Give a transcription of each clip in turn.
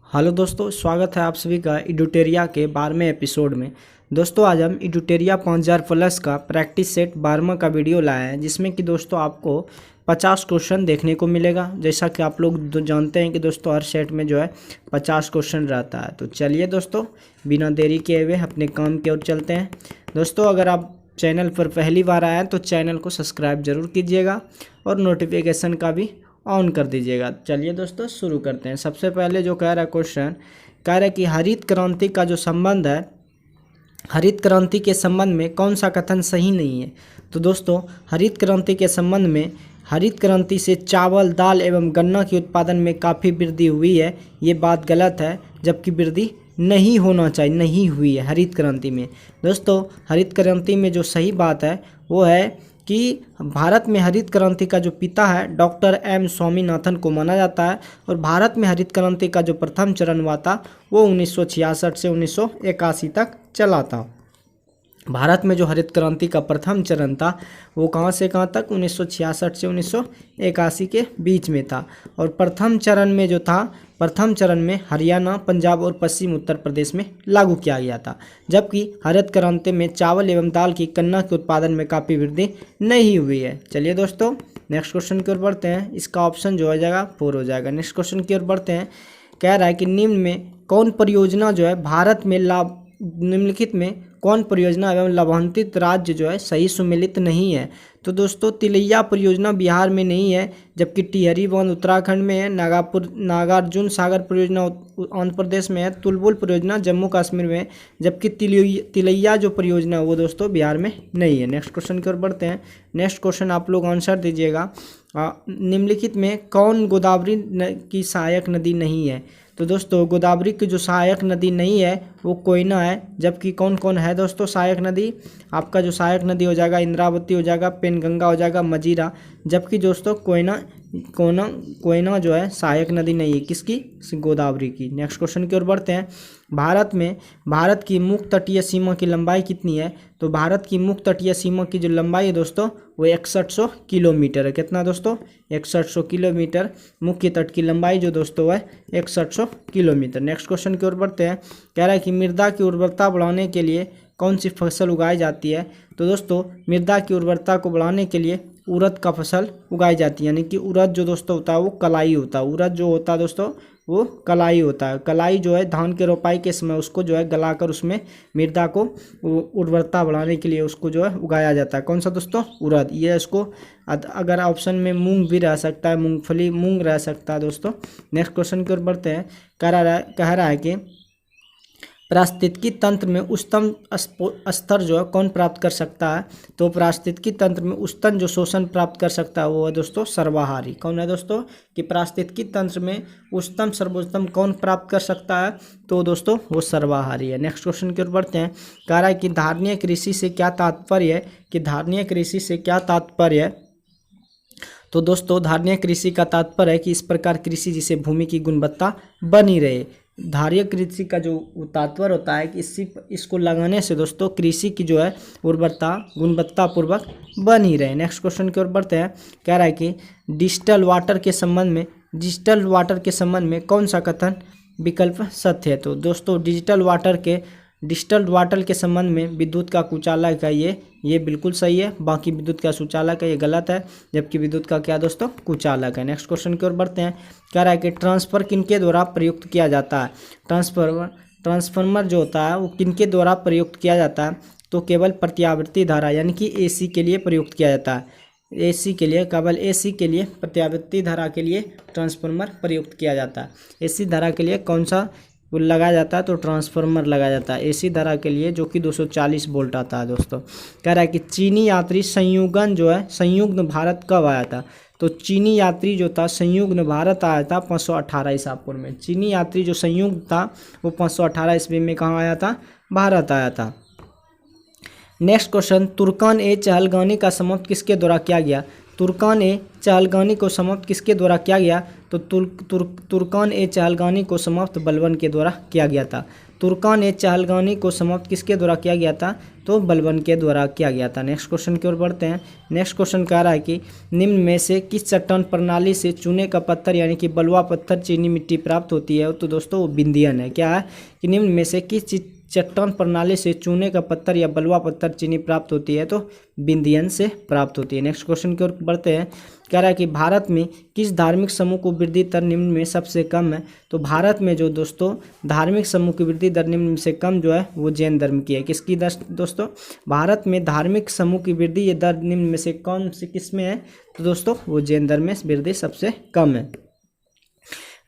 Hello दोस्तों, स्वागत है आप सभी का इडुटेरिया के 12वें एपिसोड में। दोस्तों आज हम इडुटेरिया 5000 प्लस का प्रैक्टिस सेट 12वां का वीडियो लाए हैं, जिसमें कि दोस्तों आपको 50 क्वेश्चन देखने को मिलेगा। जैसा कि आप लोग जानते हैं कि दोस्तों हर सेट में जो है 50 क्वेश्चन रहता है। तो चलिए दोस्तों बिना देरी किए हुए अपने काम की ओर चलते हैं। दोस्तों अगर आप चैनल पर पहली बार आए हैं तो चैनल को सब्सक्राइब जरूर कीजिएगा और नोटिफिकेशन का भी ऑन कर दीजिएगा। चलिए दोस्तों शुरू करते हैं। सबसे पहले जो कह रहा है क्वेश्चन, कह रहा है कि हरित क्रांति का जो संबंध है, हरित क्रांति के संबंध में कौन सा कथन सही नहीं है। तो दोस्तों हरित क्रांति के संबंध में, हरित क्रांति से चावल, दाल एवं गन्ना के उत्पादन में काफ़ी वृद्धि हुई है, ये बात गलत है। जबकि वृद्धि नहीं होना चाहिए, नहीं हुई है हरित क्रांति में। दोस्तों हरित क्रांति में जो सही बात है वो है कि भारत में हरित क्रांति का जो पिता है डॉक्टर एम स्वामीनाथन को माना जाता है। और भारत में हरित क्रांति का जो प्रथम चरण हुआ था वो 1966 से 1981 तक चला था। भारत में जो हरित क्रांति का प्रथम चरण था वो कहाँ से कहाँ तक, 1966 से 1981 के बीच में था। और प्रथम चरण में जो था, प्रथम चरण में हरियाणा, पंजाब और पश्चिम उत्तर प्रदेश में लागू किया गया था। जबकि हरित क्रांति में चावल एवं दाल की, गन्ना के उत्पादन में काफ़ी वृद्धि नहीं हुई है। चलिए दोस्तों नेक्स्ट क्वेश्चन की ओर बढ़ते हैं। इसका ऑप्शन जो हो जाएगा 4 हो जाएगा। नेक्स्ट क्वेश्चन की ओर बढ़ते हैं। कह रहा है कि निम्न में कौन परियोजना जो है भारत में निम्नलिखित में कौन परियोजना एवं लाभान्वित राज्य जो है सही सुमेलित नहीं है। तो दोस्तों तिलैया परियोजना बिहार में नहीं है, जबकि टिहरी बांध उत्तराखंड में है, नागार्जुन सागर परियोजना आंध्र प्रदेश में है, तुलबुल परियोजना जम्मू कश्मीर में है, जबकि तिलैया जो परियोजना वो दोस्तों बिहार में नहीं है। नेक्स्ट क्वेश्चन की ओर बढ़ते हैं। नेक्स्ट क्वेश्चन आप लोग आंसर दीजिएगा। निम्नलिखित में कौन गोदावरी की सहायक नदी नहीं है। तो दोस्तों गोदावरी की जो सहायक नदी नहीं है वो कोयना है। जबकि कौन कौन है दोस्तों सहायक नदी, आपका जो सहायक नदी हो जाएगा इंद्रावती हो जाएगा, पेनगंगा हो जाएगा, मजीरा। जबकि दोस्तों कोयना जो है सहायक नदी नहीं है, किसकी, गोदावरी की। नेक्स्ट क्वेश्चन की ओर बढ़ते हैं। भारत की मुख्य तटीय सीमा की लंबाई कितनी है। तो भारत की मुख्य तटीय सीमा की जो लंबाई है दोस्तों वो 6100 किलोमीटर है। कितना दोस्तों, 6100 किलोमीटर मुख्य तट की लंबाई जो दोस्तों है 6100 किलोमीटर। नेक्स्ट क्वेश्चन की ओर बढ़ते हैं। कह रहा है कि मृदा की उर्वरता बढ़ाने के लिए कौन सी फसल उगाई जाती है। तो दोस्तों मृदा की उर्वरता को बढ़ाने के लिए उड़द का फसल उगाई जाती है, यानी कि उड़द जो दोस्तों होता है वो कलाई होता है। उड़द जो होता है दोस्तों वो कलाई होता है। कलाई जो है धान के रोपाई के समय उसको जो है गलाकर उसमें मृदा को उर्वरता बढ़ाने के लिए उसको जो है उगाया जाता है। कौन सा दोस्तों, उड़द। ये इसको अगर ऑप्शन में मूंग भी रह सकता है, मूंगफली, मूंग रह सकता है दोस्तों। नेक्स्ट क्वेश्चन की ओर बढ़ते हैं। कह रहा है कि पारिस्थितिकी तंत्र में उच्चतम स्तर जो है कौन प्राप्त कर सकता है। तो पारिस्थितिकी तंत्र में उच्चतम जो शोषण प्राप्त कर सकता है वो है दोस्तों सर्वाहारी। कौन है दोस्तों, कि पारिस्थितिकी तंत्र में उच्चतम सर्वोत्तम कौन प्राप्त कर सकता है। तो दोस्तों वो सर्वाहारी है। नेक्स्ट क्वेश्चन की ओर बढ़ते हैं। कह रहा है कि धारणीय कृषि से क्या तात्पर्य है, कि धारणीय कृषि से क्या तात्पर्य है। तो दोस्तों धारणीय कृषि का तात्पर्य है कि इस प्रकार कृषि जिसे भूमि की गुणवत्ता बनी रहे। धारणीय कृषि का जो तात्पर्य होता है कि इसको लगाने से दोस्तों कृषि की जो है उर्वरता गुणवत्तापूर्वक बनी रहे। नेक्स्ट क्वेश्चन की ओर बढ़ते हैं। कह रहा है कि डिजिटल वाटर के संबंध में कौन सा कथन विकल्प सत्य है। तो दोस्तों डिजिटल वाटर के संबंध में विद्युत का कुचालक है ये बिल्कुल सही है। बाकी विद्युत का सुचालक है ये गलत है, जबकि विद्युत का क्या दोस्तों, कुचालक है। नेक्स्ट क्वेश्चन की ओर बढ़ते हैं। कह रहा है कि ट्रांसफर किनके द्वारा प्रयुक्त किया जाता है। ट्रांसफार्मर जो होता है वो किनके द्वारा प्रयुक्त किया जाता है। तो केवल प्रत्यावर्ती धारा यानी कि एसी के लिए प्रयुक्त किया जाता है। एसी के लिए, केवल एसी के लिए, प्रत्यावर्ती धारा के लिए ट्रांसफार्मर प्रयुक्त किया जाता है। एसी धारा के लिए कौन सा वो लगाया जाता है, तो ट्रांसफार्मर लगाया जाता है एसी धारा के लिए, जो कि 240 वोल्ट आता है दोस्तों। कह रहा है कि चीनी यात्री संयुग्म भारत कब आया था। तो चीनी यात्री जो था संयुग्म भारत आया था 518 ईसा पूर्व में। चीनी यात्री जो संयुग्म था वो 518 ईस्वी में कहाँ आया था, भारत आया था। नेक्स्ट क्वेश्चन, तुर्कान ए चहलगानी का समाप्त किसके द्वारा किया गया। तुर्कान ए चहलगानी को समाप्त किसके द्वारा किया गया। तो तुर्कान ए चहलगानी को समाप्त बलबन के द्वारा किया गया था। तुर्कान ए चहलगानी को समाप्त किसके द्वारा किया गया था? तो बलबन के द्वारा किया गया था। नेक्स्ट क्वेश्चन की ओर बढ़ते हैं। नेक्स्ट क्वेश्चन कह रहा है कि निम्न में से किस चट्टान प्रणाली से चूने का पत्थर यानी कि बलुआ पत्थर चीनी मिट्टी प्राप्त होती है? तो दोस्तों वो बिंदियन है। क्या है कि निम्न में से किस चट्टान प्रणाली से चूने का पत्थर या बलुआ पत्थर चीनी प्राप्त होती है? तो बिंदियन से प्राप्त होती है। नेक्स्ट क्वेश्चन की ओर बढ़ते हैं। कह रहा है कि भारत में किस धार्मिक समूह को वृद्धि दर निम्न में सबसे कम है? तो भारत में जो दोस्तों धार्मिक समूह की वृद्धि दर निम्न में से कम जो है वो जैन धर्म की है। किसकी दर दोस्तों? भारत में धार्मिक समूह की वृद्धि दर निम्न में से कौन से किस में है? तो दोस्तों वो जैन धर्म में वृद्धि सबसे कम है।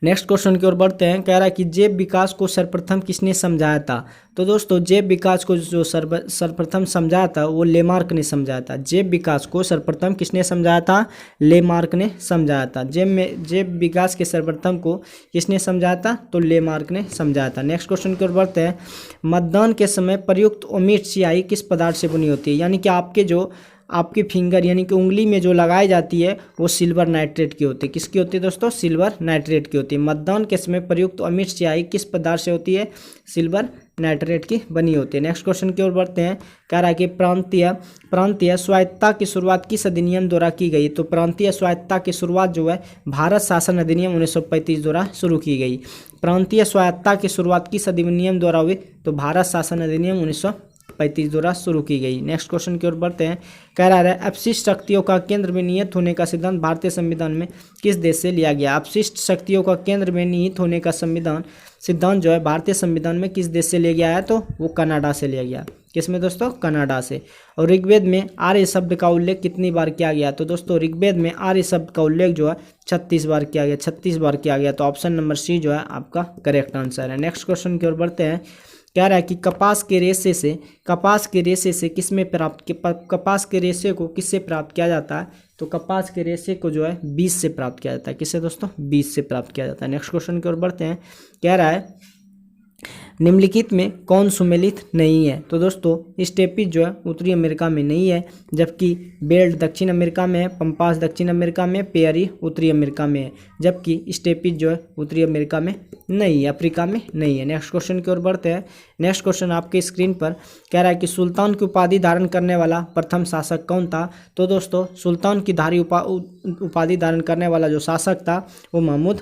नेक्स्ट क्वेश्चन की ओर बढ़ते हैं। कह रहा है कि जैव विकास को सर्वप्रथम किसने समझाया था? तो दोस्तों जैव विकास को जो सर्वप्रथम समझाया था वो लेमार्क ने समझाया था। जैव विकास को सर्वप्रथम किसने समझाया था? लेमार्क ने समझाया था। जैव विकास के सर्वप्रथम को किसने समझाया था? तो लेमार्क ने समझाया था। नेक्स्ट क्वेश्चन की ओर बढ़ते हैं। मतदान के समय प्रयुक्त अमीट स्याही किस पदार्थ से बनी होती है? यानी कि आपकी फिंगर यानी कि उंगली में जो लगाई जाती है वो सिल्वर नाइट्रेट की होती है। किसकी होती है दोस्तों? सिल्वर नाइट्रेट की होती है। मतदान के समय प्रयुक्त अमीट स्याही किस पदार्थ से होती है? सिल्वर नाइट्रेट की बनी होती है। नेक्स्ट क्वेश्चन की ओर बढ़ते हैं। कह रहा है कि प्रांतीय स्वायत्तता की शुरुआत किस अधिनियम द्वारा की गई? तो प्रांतीय स्वायत्तता की शुरुआत जो है भारत शासन अधिनियम 1935 द्वारा शुरू की गई। प्रांतीय स्वायत्तता की शुरुआत किस अधिनियम द्वारा हुई? तो भारत शासन अधिनियम 1935 द्वारा शुरू की गई। नेक्स्ट क्वेश्चन की ओर बढ़ते हैं। कह रहा है अपशिष्ट शक्तियों का केंद्र में निहित होने का सिद्धांत भारतीय संविधान में किस देश से लिया गया? अपशिष्ट शक्तियों का केंद्र में निहित होने का सिद्धांत जो है भारतीय संविधान में किस देश से लिया गया है? तो वो कनाडा से लिया गया। किसमें दोस्तों? कनाडा से। और ऋग्वेद में आर्य शब्द का उल्लेख कितनी बार किया गया? तो दोस्तों ऋग्वेद में आर्य शब्द का उल्लेख जो है 36 बार किया गया। 36 बार किया गया। तो ऑप्शन नंबर सी जो है आपका करेक्ट आंसर है। नेक्स्ट क्वेश्चन की ओर बढ़ते हैं। कह रहा है कि कपास के रेशे से किसमें कपास के रेशे को किससे प्राप्त किया जाता है? तो कपास के रेशे को जो है बीज से प्राप्त किया जाता है। किससे दोस्तों? बीज से प्राप्त किया जाता है। नेक्स्ट क्वेश्चन की ओर बढ़ते हैं। कह रहा है निम्नलिखित में कौन सुमेलित नहीं है? तो दोस्तों स्टेपिज जो है उत्तरी अमेरिका में नहीं है, जबकि बेल्ट दक्षिण अमेरिका में है, पंपास दक्षिण अमेरिका में, पेयरी उत्तरी अमेरिका में है, जबकि स्टेपिज जो है उत्तरी अमेरिका में नहीं है, अफ्रीका में नहीं है। नेक्स्ट क्वेश्चन की ओर बढ़ते हैं। नेक्स्ट क्वेश्चन आपके स्क्रीन पर कह रहा है कि सुल्तान की उपाधि धारण करने वाला प्रथम शासक कौन था? तो दोस्तों सुल्तान की उपाधि धारण करने वाला जो शासक था वो महमूद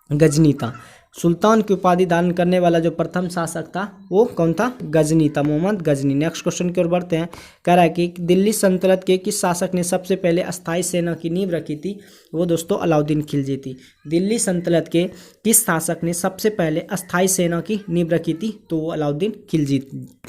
गजनी था। सुल्तान की उपाधि धारण करने वाला जो प्रथम शासक था वो कौन था? गजनी था, मोहम्मद गजनी। नेक्स्ट क्वेश्चन की ओर बढ़ते हैं। कह रहा है कि दिल्ली सल्तनत के किस शासक ने सबसे पहले अस्थायी सेना की नींव रखी थी? वो दोस्तों अलाउद्दीन खिलजी थी। दिल्ली सल्तनत के किस शासक ने सबसे पहले अस्थायी सेना की नींव रखी थी? तो वो अलाउद्दीन खिलजी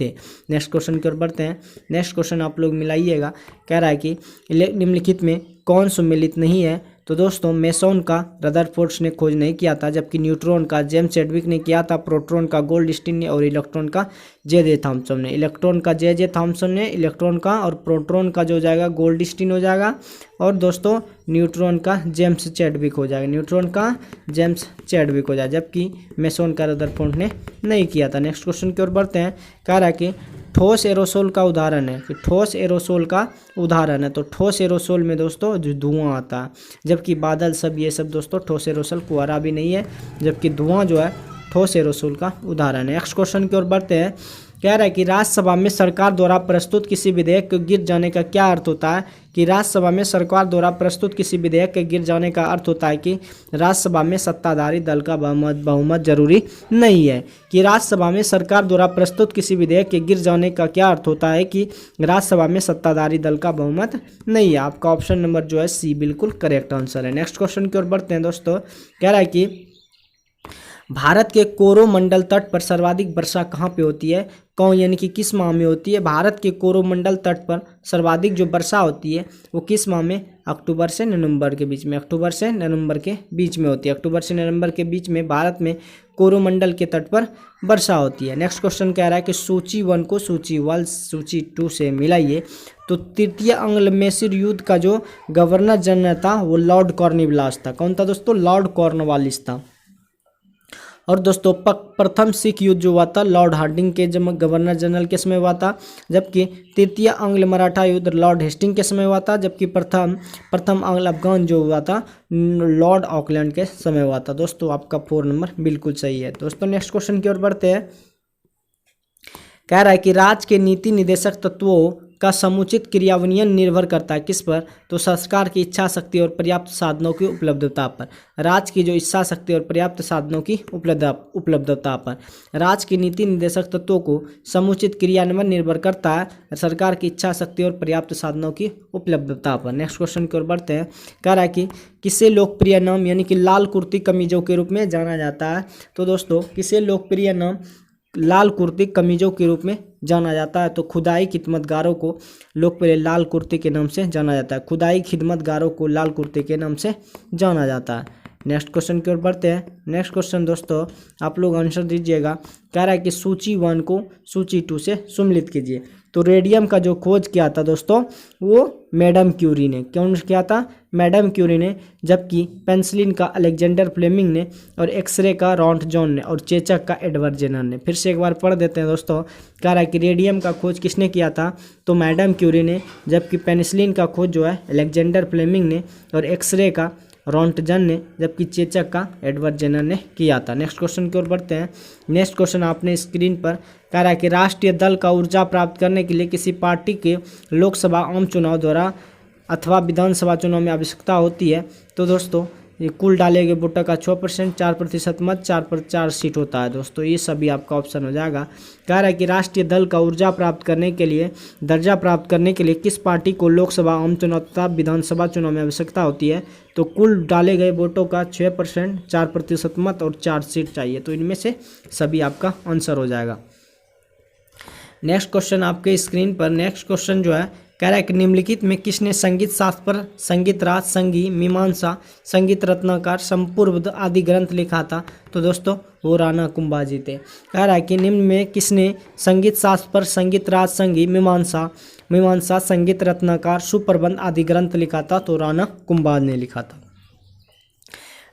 थे। नेक्स्ट क्वेश्चन की ओर बढ़ते हैं। नेक्स्ट क्वेश्चन आप लोग मिलाइएगा। कह रहा है कि निम्नलिखित में कौन सुमेलित नहीं है? तो दोस्तों मेसोन का रदरफोर्ड ने खोज नहीं किया था, जबकि न्यूट्रॉन का जेम्स चैडविक ने किया था, प्रोटॉन का गोल्डस्टीन ने और इलेक्ट्रॉन का जे थॉम्सन ने। इलेक्ट्रॉन का जे थॉम्सन ने इलेक्ट्रॉन का और प्रोटॉन का जो जाएगा गोल्डस्टीन हो जाएगा, और दोस्तों न्यूट्रॉन का जेम्स चैडविक हो जाएगा, न्यूट्रॉन का जेम्स चैडविक हो जाएगा, जबकि मेसोन का रदरफोर्ड ने नहीं किया था। नेक्स्ट क्वेश्चन की ओर बढ़ते हैं। कह रहा है कि ठोस एरोसोल का उदाहरण है कि ठोस एरोसोल का उदाहरण है। तो ठोस एरोसोल में दोस्तों जो धुआं आता है, जबकि बादल सब ये सब दोस्तों ठोस एरोसोल कुआरा भी नहीं है, जबकि धुआं जो है ठोस एरोसोल का उदाहरण है। नेक्स्ट क्वेश्चन की ओर बढ़ते हैं। कह रहा है कि राज्यसभा में सरकार द्वारा प्रस्तुत किसी विधेयक के गिर जाने का क्या अर्थ होता है? कि राज्यसभा में सरकार द्वारा प्रस्तुत किसी विधेयक के गिर जाने का अर्थ होता है कि राज्यसभा में सत्ताधारी दल का बहुमत जरूरी नहीं है। कि राज्यसभा में सरकार द्वारा प्रस्तुत किसी विधेयक के गिर जाने का क्या अर्थ होता है? कि राज्यसभा में सत्ताधारी दल का बहुमत नहीं है। आपका ऑप्शन नंबर जो है सी बिल्कुल करेक्ट आंसर है। नेक्स्ट क्वेश्चन की ओर बढ़ते हैं दोस्तों। कह रहा है कि भारत के कोरोमंडल तट पर सर्वाधिक वर्षा कहाँ पे होती है? कौन यानी कि किस माह में होती है? भारत के कोरोमंडल तट पर सर्वाधिक जो वर्षा होती है वो किस माह में? अक्टूबर से नवंबर के बीच में। अक्टूबर से नवंबर के बीच में होती है। अक्टूबर से नवंबर के बीच में भारत में कोरोमंडल के तट पर वर्षा होती है। नेक्स्ट क्वेश्चन कह रहा है कि सूची 1 को सूची 1 सूची 2 से मिलाइए। तो तृतीय एंग्लो मैसूर युद्ध का जो गवर्नर जनरल था वो लॉर्ड कॉर्नवालिस था। कौन था दोस्तों? लॉर्ड कॉर्नवालिस था। और दोस्तों प्रथम सिख युद्ध जो हुआ था लॉर्ड हार्डिंग के गवर्नर जनरल के समय हुआ था, जबकि तृतीय आंग्ल मराठा युद्ध लॉर्ड हेस्टिंग के समय हुआ था, जबकि प्रथम आंग्ल अफगान जो हुआ था लॉर्ड ऑकलैंड के समय हुआ था। दोस्तों आपका 4 नंबर बिल्कुल सही है। दोस्तों नेक्स्ट क्वेश्चन की ओर बढ़ते हैं। कह रहा है कि राज्य के नीति निदेशक तत्वों का समुचित क्रियान्वयन निर्भर करता है किस पर? तो सरकार की इच्छा शक्ति और पर्याप्त साधनों की उपलब्धता पर। राज्य की जो इच्छा शक्ति और पर्याप्त साधनों की उपलब्धता पर। राज्य की नीति निदेशक तत्वों को समुचित क्रियान्वयन निर्भर करता है सरकार की इच्छा शक्ति और पर्याप्त साधनों की उपलब्धता पर। नेक्स्ट क्वेश्चन की ओर बढ़ते हैं। कह रहा है कि किसे लोकप्रिय नाम यानी कि लाल कुर्ती कमीजों के रूप में जाना जाता है? तो दोस्तों किसे लोकप्रिय नाम लाल कुर्ती कमीजों के रूप में जाना जाता है? तो खुदाई खिदमतगारों को लोकप्रिय लाल कुर्ती के नाम से जाना जाता है। खुदाई खिदमतगारों को लाल कुर्ती के नाम से जाना जाता है। नेक्स्ट क्वेश्चन की ओर बढ़ते हैं। नेक्स्ट क्वेश्चन दोस्तों आप लोग आंसर दीजिएगा। कह रहा है कि सूची 1 को सूची 2 से सम्मिलित कीजिए। तो रेडियम का जो खोज किया था दोस्तों वो मैडम क्यूरी ने। कौन किया था? मैडम क्यूरी ने। जबकि पेंसिलिन का अलेक्जेंडर फ्लेमिंग ने, और एक्सरे का रॉन्ट जॉन ने, और चेचक का एडवर्ड जेनर ने। फिर से एक बार पढ़ देते हैं दोस्तों। कह रहा है कि रेडियम का खोज किसने किया था? तो मैडम क्यूरी ने। जबकि पेनिसिलिन का खोज जो है अलेक्जेंडर फ्लेमिंग ने, और एक्सरे का रॉन्टजन ने, जबकि चेचक का एडवर्ड जेनर ने किया था। नेक्स्ट क्वेश्चन की ओर बढ़ते हैं। नेक्स्ट क्वेश्चन आपने स्क्रीन पर कह रहा है कि राष्ट्रीय दल का ऊर्जा प्राप्त करने के लिए किसी पार्टी के लोकसभा आम चुनाव द्वारा अथवा विधानसभा चुनाव में आवश्यकता होती है। तो दोस्तों ये कुल डाले गए वोटों का 6%, 4% मत, 4 पर 4 सीट होता है। दोस्तों ये सभी आपका ऑप्शन हो जाएगा। कह रहा है कि राष्ट्रीय दल का ऊर्जा प्राप्त करने के लिए दर्जा प्राप्त करने के लिए किस पार्टी को लोकसभा आम चुनाव तथा विधानसभा चुनाव में आवश्यकता होती है? तो कुल डाले गए वोटों का 6%, 4% मत और 4 सीट चाहिए। तो इनमें से सभी आपका आंसर हो जाएगा। नेक्स्ट क्वेश्चन आपके स्क्रीन पर। नेक्स्ट क्वेश्चन जो है कह रहा है कि निम्नलिखित में किसने संगीत शास्त्र पर संगीत राज, संगी, मीमांसा, संगीत रत्नाकर, संपूर्ण आदि ग्रंथ लिखा था? तो दोस्तों वो राणा कुंभाजी थे। कह रहा है कि निम्न में किसने संगीत शास्त्र पर संगीत राज, संगी, मीमांसा, संगीत रत्नाकर, सुप्रबंध आदि ग्रंथ लिखा था? तो राणा कुंभाज ने लिखा था।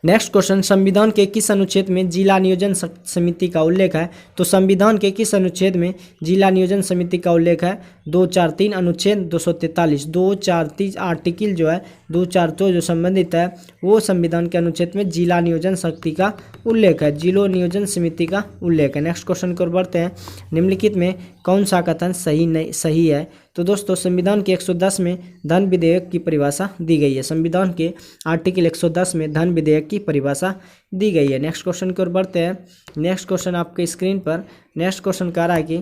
नेक्स्ट क्वेश्चन, संविधान के किस अनुच्छेद में जिला नियोजन समिति का उल्लेख है? तो संविधान के किस अनुच्छेद में जिला नियोजन समिति का उल्लेख है? 243 अनुच्छेद 243। 243 आर्टिकल जो है 242 जो संबंधित है वो संविधान के अनुच्छेद में जिला नियोजन शक्ति का उल्लेख है, जिला नियोजन समिति का उल्लेख है। नेक्स्ट क्वेश्चन की ओर बढ़ते हैं। निम्नलिखित में कौन सा कथन सही है? तो दोस्तों संविधान के 110 में धन विधेयक की परिभाषा दी गई है। संविधान के आर्टिकल 110 में धन विधेयक की परिभाषा दी गई है। नेक्स्ट क्वेश्चन की ओर बढ़ते हैं। नेक्स्ट क्वेश्चन आपके स्क्रीन पर। नेक्स्ट क्वेश्चन कह रहा है कि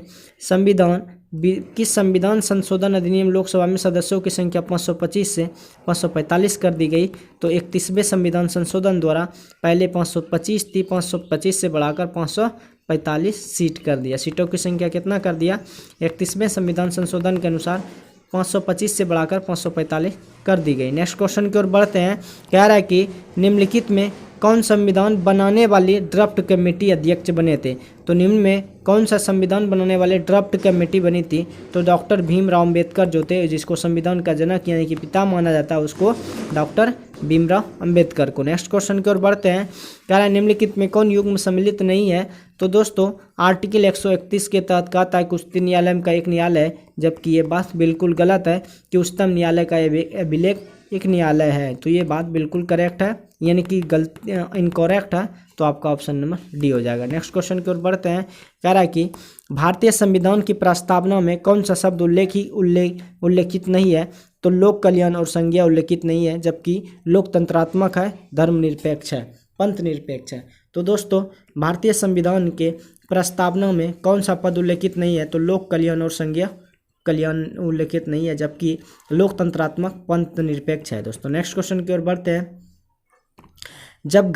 किस संविधान संशोधन अधिनियम लोकसभा में सदस्यों की संख्या 525 से 545 कर दी गई? तो 31वें संविधान संशोधन द्वारा पहले 525 थी, 525 से बढ़ाकर 545 सीट कर दिया। सीटों की संख्या कितना कर दिया? 31वें संविधान संशोधन के अनुसार 525 से बढ़ाकर 545 कर दी गई। नेक्स्ट क्वेश्चन की ओर बढ़ते हैं। कह रहा है कि निम्नलिखित में कौन संविधान बनाने वाली ड्राफ्ट कमेटी अध्यक्ष बने थे? तो निम्न में कौन सा संविधान बनाने वाले ड्राफ्ट कमेटी बनी थी? तो डॉक्टर भीमराव अम्बेडकर जो थे, जिसको संविधान का जनक यानी कि पिता माना जाता है, उसको डॉक्टर भीमराव अम्बेडकर को। नेक्स्ट क्वेश्चन की ओर बढ़ते हैं। कह रहा है निम्नलिखित में कौन युग्म सम्मिलित नहीं है? तो दोस्तों आर्टिकल 131 के तहत कहा था कि उच्च न्यायालय का एक न्यायालय है, जबकि ये बात बिल्कुल गलत है कि उच्चतम न्यायालय का अभिलेख एक न्यायालय है। तो ये बात बिल्कुल करेक्ट है, यानी कि इनकरेक्ट है। तो आपका ऑप्शन नंबर डी हो जाएगा। नेक्स्ट क्वेश्चन की ओर बढ़ते हैं। कह रहा है कि भारतीय संविधान की प्रस्तावना में कौन सा शब्द उल्लेखित नहीं है? तो लोक कल्याण और संज्ञा उल्लेखित नहीं है, जबकि लोकतंत्रात्मक है, धर्मनिरपेक्ष है, पंथ निरपेक्ष है। तो दोस्तों भारतीय संविधान के प्रस्तावना में कौन सा पद उल्लेखित नहीं है? तो लोक कल्याण और संज्ञा कल्याण उल्लेखित नहीं है, जबकि लोकतंत्रात्मक पंथ निरपेक्ष है। दोस्तों नेक्स्ट क्वेश्चन की ओर बढ़ते हैं। जब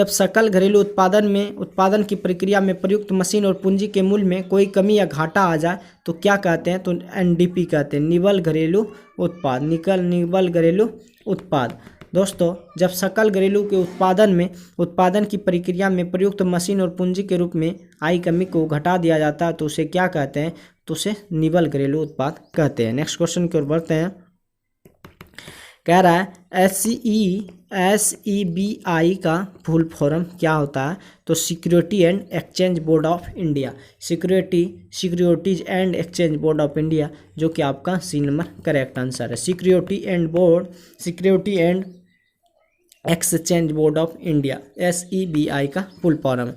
सकल घरेलू उत्पादन की प्रक्रिया में प्रयुक्त मशीन और पूंजी के मूल्य में कोई कमी या घाटा आ जाए तो क्या कहते हैं? तो एनडीपी कहते हैं, निवल घरेलू उत्पाद। दोस्तों जब सकल घरेलू के उत्पादन की प्रक्रिया में प्रयुक्त मशीन और पूंजी के रूप में आई कमी को घटा दिया जाता है तो उसे क्या कहते हैं? तो उसे निवल घरेलू उत्पाद कहते हैं। नेक्स्ट क्वेश्चन की ओर बढ़ते हैं। कह रहा है SEBI का फुल फॉर्म क्या होता है? तो security and exchange board of India, securities and exchange board of India, जो कि आपका सी नंबर करेक्ट आंसर है। Security and exchange board of India, SEBI का फुल फॉर्म है।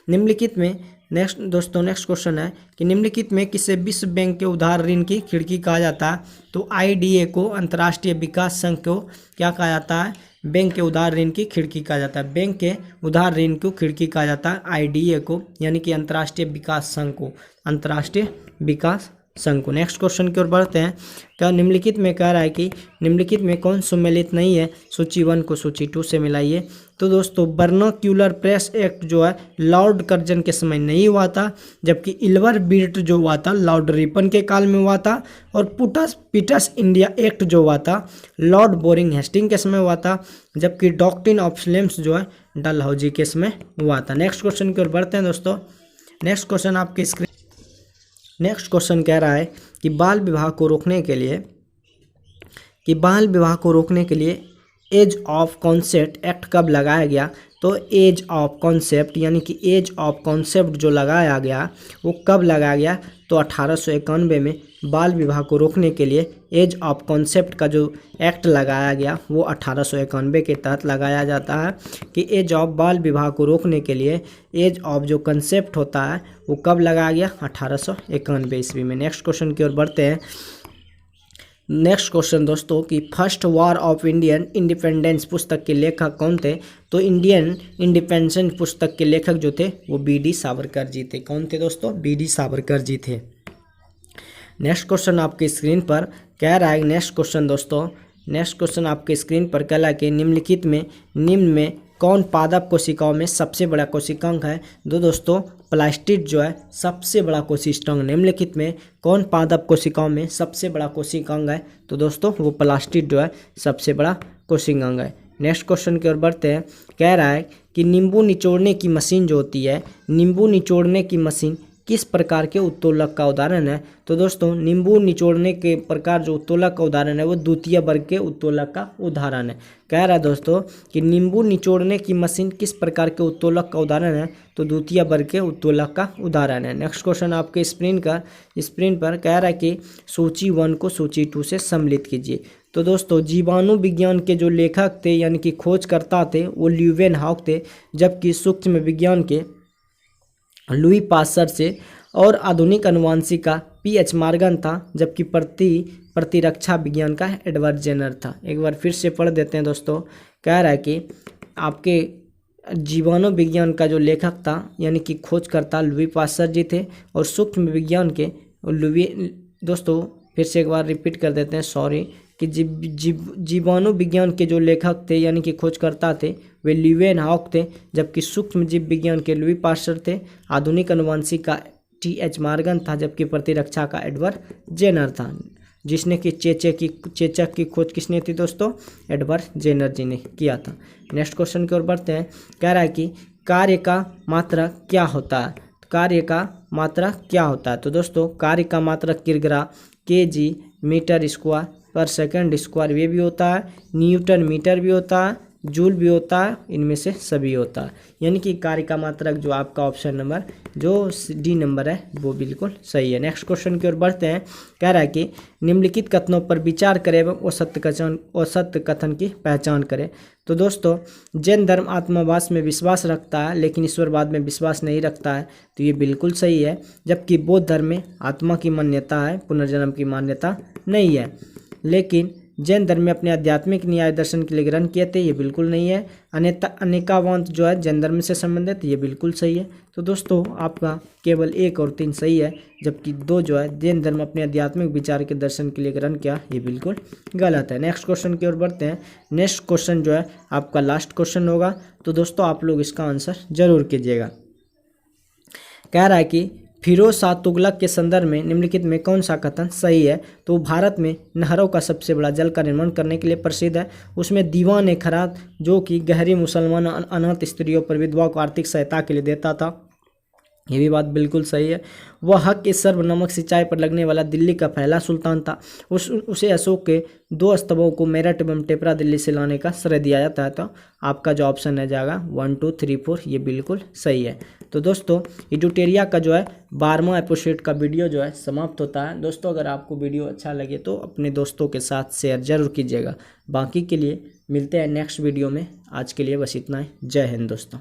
निम्नलिखित में नेक्स्ट क्वेश्चन है कि निम्नलिखित में किसे विश्व बैंक के उधार ऋण की खिड़की कहा जाता है? तो IDA को, अंतर्राष्ट्रीय विकास संघ को क्या कहा जाता है? बैंक के उधार ऋण की खिड़की कहा जाता है। बैंक के उधार ऋण को खिड़की कहा जाता है IDA को, यानी कि अंतर्राष्ट्रीय विकास संघ को, अंतर्राष्ट्रीय विकास संघ को। नेक्स्ट क्वेश्चन की ओर बढ़ते हैं। क्या निम्नलिखित में कह रहा है कि निम्नलिखित में कौन सम्मिलित नहीं है? सूची 1 को सूची 2 से मिलाइए। तो दोस्तों वर्नाक्यूलर प्रेस एक्ट जो है लॉर्ड कर्जन के समय नहीं हुआ था, जबकि इल्वर बिल्ट जो हुआ था लॉर्ड रिपन के काल में हुआ था, और पीटर्स इंडिया एक्ट जो हुआ था लॉर्ड बोरिंग हेस्टिंग के समय हुआ था, जबकि डॉक्ट्रिन ऑफ स्लेम्स जो है डलहौजी के समय हुआ था। नेक्स्ट क्वेश्चन की ओर बढ़ते हैं दोस्तों। नेक्स्ट क्वेश्चन कह रहा है कि बाल विवाह को रोकने के लिए एज ऑफ कॉन्सेप्ट एक्ट कब लगाया गया? तो एज ऑफ कॉन्सेप्ट यानी कि एज ऑफ कॉन्सेप्ट जो लगाया गया वो कब लगाया गया? तो 1891 में बाल विवाह को रोकने के लिए एज ऑफ कॉन्सेप्ट का जो एक्ट लगाया गया वो 1891 के तहत लगाया जाता है कि एज ऑफ बाल विवाह को रोकने के लिए एज ऑफ जो कंसेप्ट होता है वो कब लगाया गया? 1891 ईस्वी में। नेक्स्ट क्वेश्चन की ओर बढ़ते हैं। नेक्स्ट क्वेश्चन दोस्तों कि first war of Indian independence पुस्तक के लेखक कौन थे? तो इंडियन इंडिपेंडेंस पुस्तक के लेखक जो थे वो BD सावरकर जी थे। कौन थे दोस्तों? BD सावरकर जी थे। नेक्स्ट क्वेश्चन आपके स्क्रीन पर कह रहा है, नेक्स्ट क्वेश्चन आपके स्क्रीन पर कह रहा है कि निम्न में कौन पादप कोशिकाओं में सबसे बड़ा कोशिकांग है? दोस्तों प्लास्टिड जो है सबसे बड़ा कोशिकांग। निम्नलिखित में कौन पादप कोशिकाओं में सबसे बड़ा कोशिकांग है? तो दोस्तों वो प्लास्टिड जो है सबसे बड़ा कोशिकांग है। नेक्स्ट क्वेश्चन की ओर बढ़ते हैं। कह रहा है कि नींबू निचोड़ने की मशीन जो होती है, नींबू निचोड़ने की मशीन किस प्रकार के उत्तोलक का उदाहरण है? तो दोस्तों नींबू निचोड़ने के प्रकार जो उत्तोलक का उदाहरण है वो द्वितीय वर्ग के उत्तोलक का उदाहरण है। कह रहा है दोस्तों कि नींबू निचोड़ने की मशीन किस प्रकार के उत्तोलक का उदाहरण है? तो द्वितीय वर्ग के उत्तोलक का उदाहरण है। नेक्स्ट क्वेश्चन आपके स्क्रीन पर कह रहा है कि सूची 1 को सूची 2 से सम्मिलित कीजिए। तो दोस्तों जीवाणु विज्ञान के जो लेखक थे यानी कि खोजकर्ता थे वो ल्यूवेनहॉक थे, जबकि सूक्ष्म विज्ञान के लुई पास्चर से, और आधुनिक अनुवांशिका PH मॉर्गन था, जबकि प्रतिरक्षा विज्ञान का एडवर्ड जेनर था। एक बार फिर से पढ़ देते हैं दोस्तों। कह रहा है कि आपके जीवाणु विज्ञान का जो लेखक था यानी कि खोजकर्ता लुई पास्चर जी थे, और सूक्ष्म विज्ञान के दोस्तों फिर से एक बार रिपीट कर देते हैं, सॉरी, कि जीवाणु विज्ञान के जो लेखक थे यानी कि खोजकर्ता थे वे ल्यूवेनहॉक थे, जबकि सूक्ष्म जीव विज्ञान के लुई पास्चर थे। आधुनिक अनुवांशिका TH मॉर्गन था, जबकि प्रतिरक्षा का एडवर्ड जेनर था। जिसने कि चेचक की खोज किसने थी दोस्तों? एडवर्ड जेनर जी ने किया था। नेक्स्ट क्वेश्चन की ओर बढ़ते हैं। कह रहा है कि कार्य का मात्रक क्या होता है? कार्य का मात्रक क्या होता है? तो दोस्तों कार्य का मात्रक किलोग्राम, kg, मीटर स्क्वायर पर सेकंड स्क्वायर ये भी होता है, न्यूटन मीटर भी होता है, जूल भी होता है, इनमें से सभी होता है। यानी कि कार्य का मात्रक जो आपका ऑप्शन नंबर जो D नंबर है वो बिल्कुल सही है। नेक्स्ट क्वेश्चन की ओर बढ़ते हैं। कह रहा है कि निम्नलिखित कथनों पर विचार करें एवं असत्य कथन की पहचान करें। तो दोस्तों जैन धर्म आत्मवास में विश्वास रखता है लेकिन ईश्वरवाद में विश्वास नहीं रखता है, तो ये बिल्कुल सही है। जबकि बौद्ध धर्म में आत्मा की मान्यता है, पुनर्जन्म की मान्यता नहीं है। लेकिन जैन धर्म में अपने आध्यात्मिक न्याय दर्शन के लिए ग्रहण किए थे, ये बिल्कुल नहीं है। अनेकावांत जो है जैन धर्म से संबंधित, ये बिल्कुल सही है। तो दोस्तों आपका केवल 1 और 3 सही है, जबकि 2 जो है जैन धर्म अपने आध्यात्मिक विचार के दर्शन के लिए ग्रहण किया, ये बिल्कुल गलत है। नेक्स्ट क्वेश्चन की ओर बढ़ते हैं। नेक्स्ट क्वेश्चन जो है आपका लास्ट क्वेश्चन होगा, तो दोस्तों आप लोग इसका आंसर जरूर कीजिएगा। कह रहा है कि फिरोज शाह तुगलक के संदर्भ में निम्नलिखित में कौन सा कथन सही है? तो भारत में नहरों का सबसे बड़ा जल का निर्माण करने के लिए प्रसिद्ध है। उसमें दीवान खरात जो कि गहरी मुसलमान अनाथ स्त्रियों पर विधवा को आर्थिक सहायता के लिए देता था, ये भी बात बिल्कुल सही है। वह हक के सर्वनामक सिंचाई पर लगने वाला दिल्ली का पहला सुल्तान था। उसे अशोक के 2 स्तंभों को मेरठ एवं टेपरा दिल्ली से लाने का श्रेय दिया जाता है। तो आपका जो ऑप्शन है जाएगा 1 2 3 4, ये बिल्कुल सही है। तो दोस्तों इडुटेरिया का जो है 12वां एपिसोड का वीडियो जो है समाप्त होता है। दोस्तों अगर आपको वीडियो अच्छा लगे तो अपने दोस्तों के साथ शेयर जरूर कीजिएगा। बाकी के लिए मिलते हैं नेक्स्ट वीडियो में। आज के लिए बस इतना ही। जय हिंद दोस्तों।